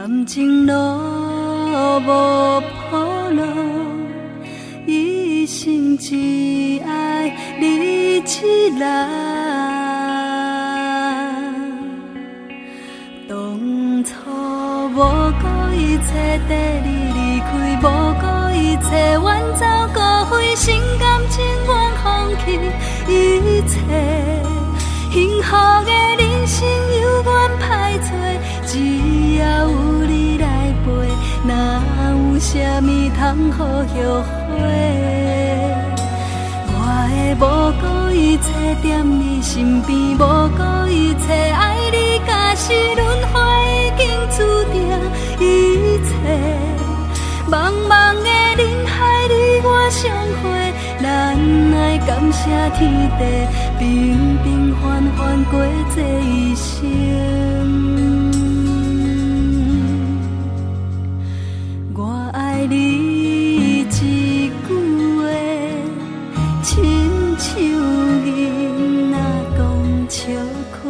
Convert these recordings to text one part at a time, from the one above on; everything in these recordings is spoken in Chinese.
感情路无铺路，一生只爱你一人。当初无顾一切跟你离开，无顾一切远走高飞，心甘情愿放弃一切。幸福的人生由阮歹做，只要有你来陪，哪有啥物通好后悔？我会无顾一切踮你身边，无顾一切爱你，假使轮回已经注定一切。茫茫的人海里我相会，咱爱感谢天地，平平凡凡过这一生。我爱你一句话，亲像囡仔讲笑话，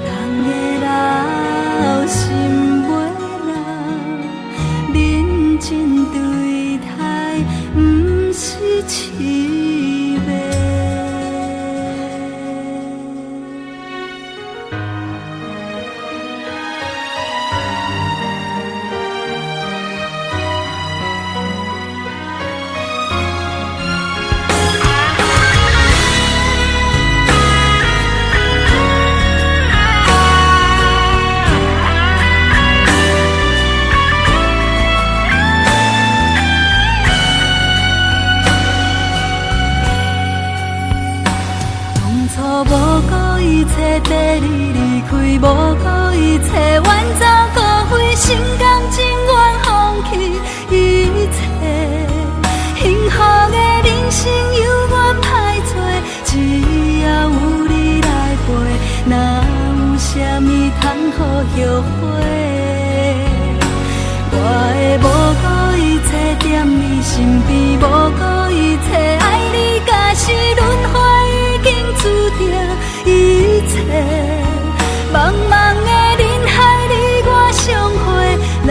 人的老心袂老，认真对待不是痴迷。无顾一切跟你离开，无顾一切远走高飞，心甘情愿放弃一切。幸福的人生由阮歹做，只要有你来陪，哪有啥物通好后悔？我会无顾一切踮你身边，无顾一切爱你，假使轮回已经注定一切。茫茫的人海里我相会，咱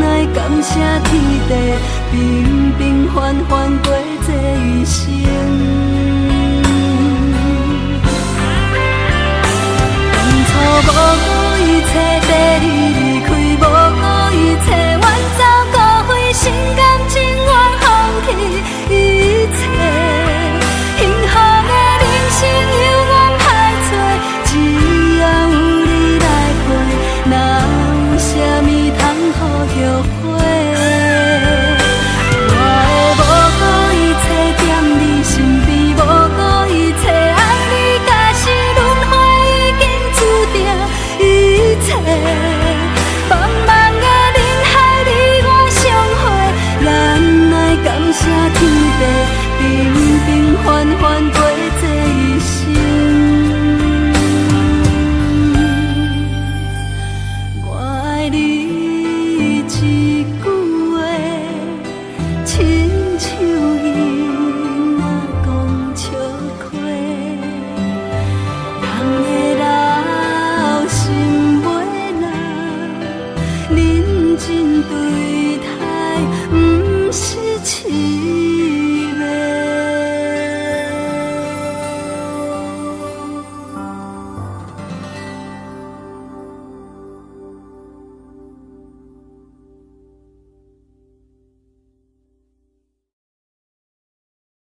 爱感谢天地，平平凡凡过这一生。当初无顾一切跟你离开，无顾一切远走高飞，心甘情愿放弃一切。幸福的人生由阮歹做，只要有你来陪，哪有啥物通好后悔？我会无顾一切踮你身边，无顾一切爱你，假使轮回已经注定一切。茫茫的人海里我相会，咱爱感谢天地，平平凡凡过这一生。我爱你一句话，亲像囡仔讲笑话，人的老心袂老，认真对待不是痴